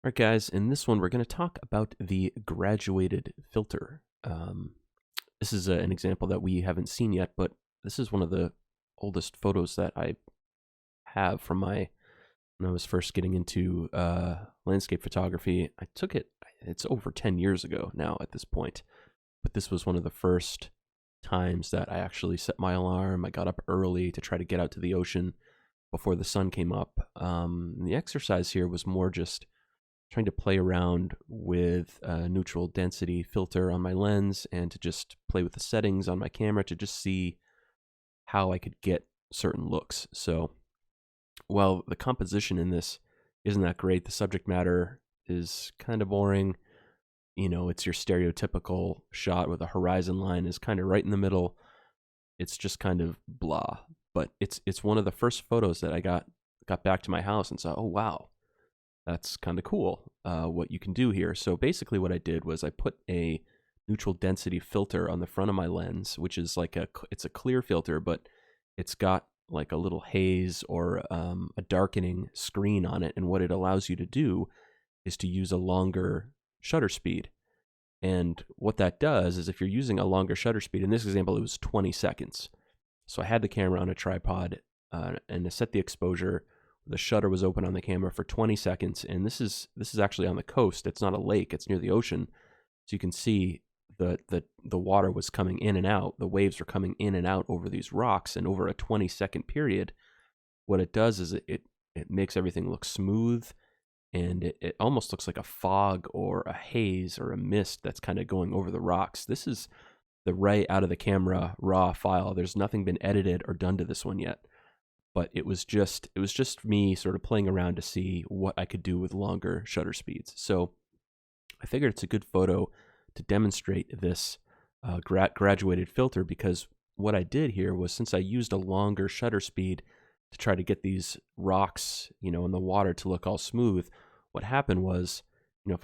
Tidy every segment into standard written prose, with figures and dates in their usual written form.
All right, guys, in this one, we're going to talk about the graduated filter. This is an example that we haven't seen yet, but this is one of the oldest photos that I have from when I was first getting into landscape photography. I took it, it's over 10 years ago now at this point, but this was one of the first times that I actually set my alarm. I got up early to try to get out to the ocean before the sun came up. The exercise here was more just trying to play around with a neutral density filter on my lens and to just play with the settings on my camera to just see how I could get certain looks. So while the composition in this isn't that great, the subject matter is kind of boring. You know, it's your stereotypical shot where the horizon line is kind of right in the middle. It's just kind of blah. But it's one of the first photos that I got back to my house and saw, oh wow, that's kind of cool, what you can do here. So basically what I did was I put a neutral density filter on the front of my lens, which is like it's a clear filter, but it's got like a little haze or a darkening screen on it. And what it allows you to do is to use a longer shutter speed. And what that does is if you're using a longer shutter speed, in this example, it was 20 seconds. So I had the camera on a tripod and I set the exposure. The shutter was open on the camera for 20 seconds, and this is actually on the coast. It's not a lake; it's near the ocean, so you can see the water was coming in and out. The waves were coming in and out over these rocks, and over a 20-second period, what it does is it makes everything look smooth, and it almost looks like a fog or a haze or a mist that's kind of going over the rocks. This is the right out of the camera raw file. There's nothing been edited or done to this one yet. But it was just me sort of playing around to see what I could do with longer shutter speeds. So I figured it's a good photo to demonstrate this graduated filter, because what I did here was, since I used a longer shutter speed to try to get these rocks, you know, in the water to look all smooth, what happened was, you know,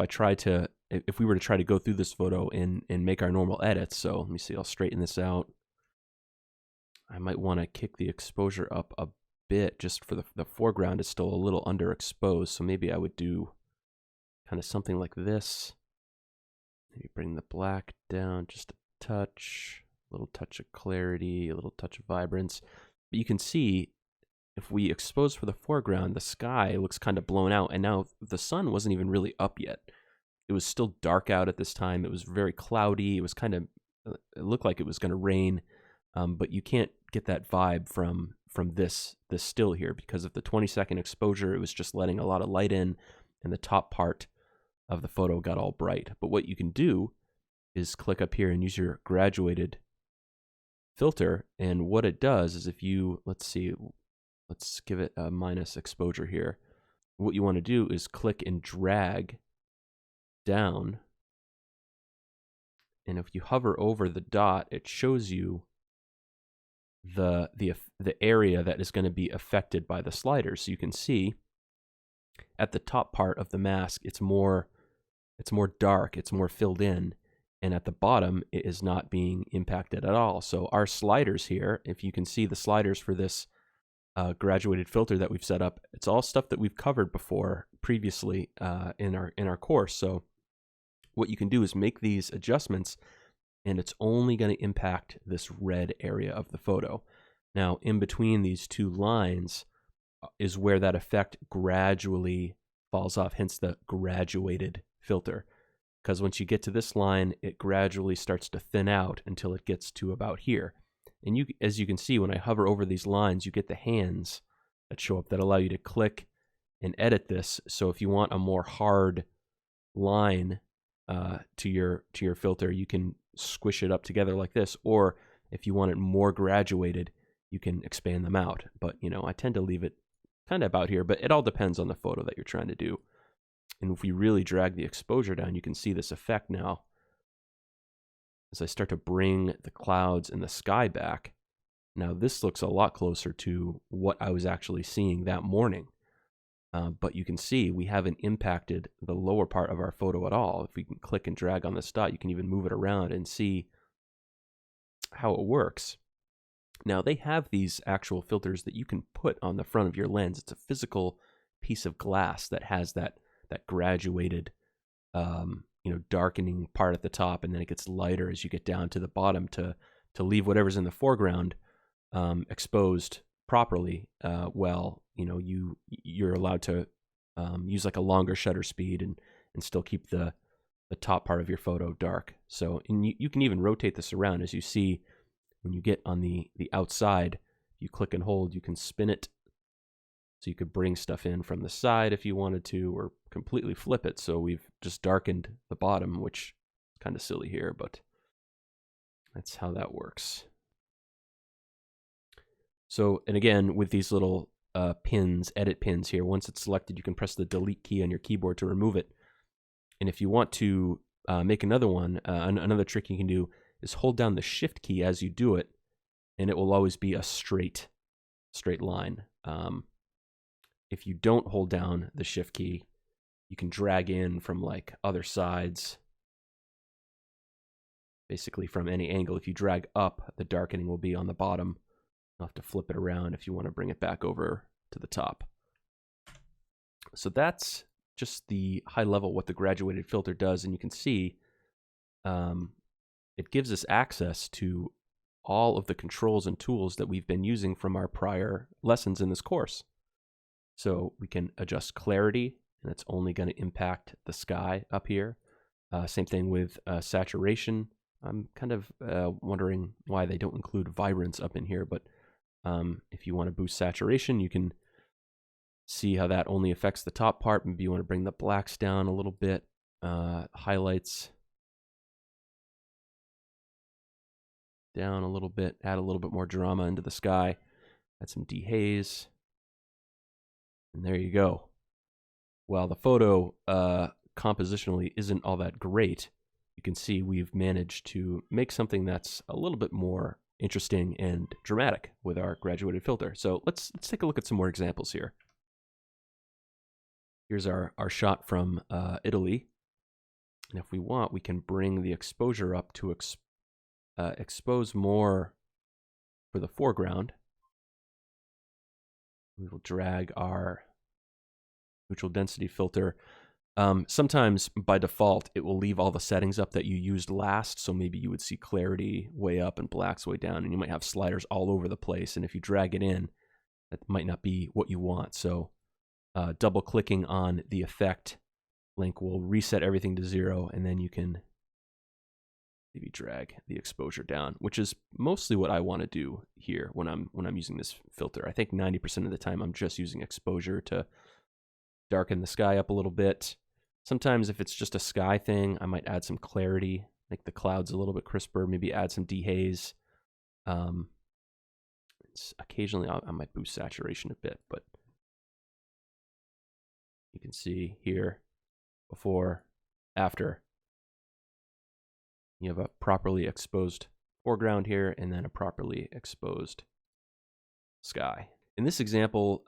if we were to try to go through this photo and make our normal edits, so let me see, I'll straighten this out. I might want to kick the exposure up a bit just for the foreground is still a little underexposed, so maybe I would do kind of something like this. Maybe bring the black down just a touch, a little touch of clarity, a little touch of vibrance. But you can see if we expose for the foreground, the sky looks kind of blown out, and now the sun wasn't even really up yet. It was still dark out at this time. It was very cloudy. It was kind of, it looked like it was going to rain. But you can't get that vibe from this still here because of the 20-second exposure. It was just letting a lot of light in, and the top part of the photo got all bright. But what you can do is click up here and use your graduated filter, and what it does is, if you, let's give it a minus exposure here. What you want to do is click and drag down, and if you hover over the dot, it shows you the area that is going to be affected by the sliders. So you can see at the top part of the mask, it's more dark, it's more filled in, and at the bottom it is not being impacted at all. So our sliders here, if you can see the sliders for this graduated filter that we've set up, it's all stuff that we've covered before previously in our course. So what you can do is make these adjustments, and it's only going to impact this red area of the photo. Now, in between these two lines is where that effect gradually falls off, hence the graduated filter. Because once you get to this line, it gradually starts to thin out until it gets to about here. And as you can see, when I hover over these lines, you get the hands that show up that allow you to click and edit this. So if you want a more hard line to your filter, you can squish it up together like this, or if you want it more graduated, you can expand them out. But you know, I tend to leave it kind of about here, but it all depends on the photo that you're trying to do. And if we really drag the exposure down, you can see this effect now as I start to bring the clouds and the sky back. Now this looks a lot closer to what I was actually seeing that morning. But you can see we haven't impacted the lower part of our photo at all. If we can click and drag on this dot, you can even move it around and see how it works. Now they have these actual filters that you can put on the front of your lens. It's a physical piece of glass that has that that graduated, darkening part at the top, and then it gets lighter as you get down to the bottom to leave whatever's in the foreground exposed properly. You're allowed to use like a longer shutter speed and still keep the top part of your photo dark. So, and you can even rotate this around. As you see, when you get on the outside, you click and hold, you can spin it. So you could bring stuff in from the side if you wanted to, or completely flip it. So we've just darkened the bottom, which is kind of silly here, but that's how that works. So, and again, with these little edit pins here, once it's selected, you can press the delete key on your keyboard to remove it. And if you want to make another one, another trick you can do is hold down the shift key as you do it, and it will always be a straight line. If you don't hold down the shift key, you can drag in from like other sides, basically from any angle. If you drag up, the darkening will be on the bottom. You'll have to flip it around if you want to bring it back over to the top. So that's just the high level what the graduated filter does, and you can see it gives us access to all of the controls and tools that we've been using from our prior lessons in this course. So we can adjust clarity, and it's only going to impact the sky up here. Same thing with saturation. I'm kind of wondering why they don't include vibrance up in here, but if you want to boost saturation, you can see how that only affects the top part. Maybe you want to bring the blacks down a little bit, highlights down a little bit, add a little bit more drama into the sky, add some dehaze. And there you go. While the photo compositionally isn't all that great, you can see we've managed to make something that's a little bit more interesting and dramatic with our graduated filter. So let's take a look at some more examples here. Here's our shot from Italy. And if we want, we can bring the exposure up to expose more for the foreground. We will drag our neutral density filter. Sometimes by default, it will leave all the settings up that you used last. So maybe you would see clarity way up and blacks way down, and you might have sliders all over the place. And if you drag it in, that might not be what you want. So double clicking on the effect link will reset everything to 0, and then you can maybe drag the exposure down, which is mostly what I want to do here when I'm using this filter. I think 90% of the time I'm just using exposure to darken the sky up a little bit. Sometimes if it's just a sky thing, I might add some clarity, make the clouds a little bit crisper, maybe add some dehaze. Occasionally I might boost saturation a bit, but you can see here, before, after. You have a properly exposed foreground here, and then a properly exposed sky. In this example,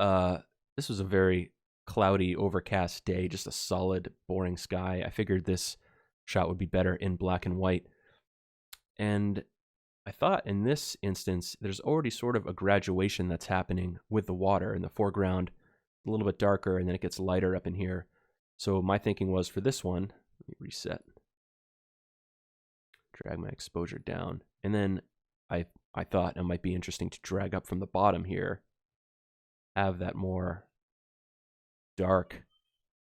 this was a very cloudy, overcast day, just a solid, boring sky. I figured this shot would be better in black and white. And I thought in this instance, there's already sort of a graduation that's happening with the water in the foreground, a little bit darker, and then it gets lighter up in here. So my thinking was for this one, let me reset. Drag my exposure down. And then I thought it might be interesting to drag up from the bottom here, have that more dark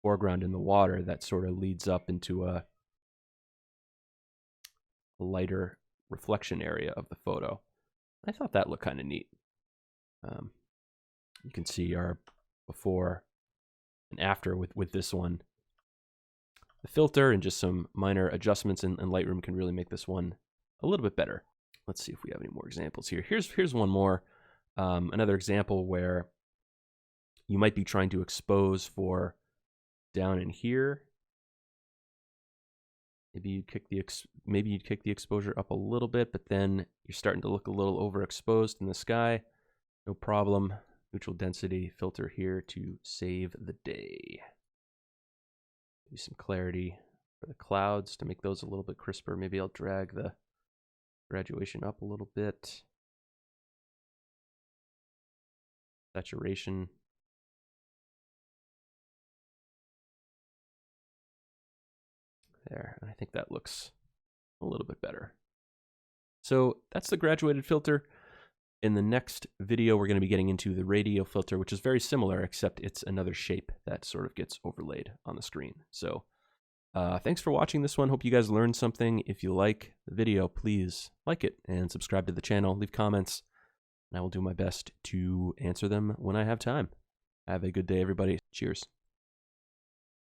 foreground in the water that sort of leads up into a lighter reflection area of the photo. I thought that looked kind of neat. You can see our before and after with this one. The filter and just some minor adjustments in Lightroom can really make this one a little bit better. Let's see if we have any more examples here. Here's one more. Another example where you might be trying to expose for down in here. Maybe you'd kick the exposure up a little bit, but then you're starting to look a little overexposed in the sky. No problem. Neutral density filter here to save the day. Do some clarity for the clouds to make those a little bit crisper. Maybe I'll drag the graduation up a little bit. Saturation. There, and I think that looks a little bit better. So that's the graduated filter. In the next video, we're going to be getting into the radial filter, which is very similar, except it's another shape that sort of gets overlaid on the screen. So thanks for watching this one. Hope you guys learned something. If you like the video, please like it and subscribe to the channel. Leave comments, and I will do my best to answer them when I have time. Have a good day, everybody. Cheers.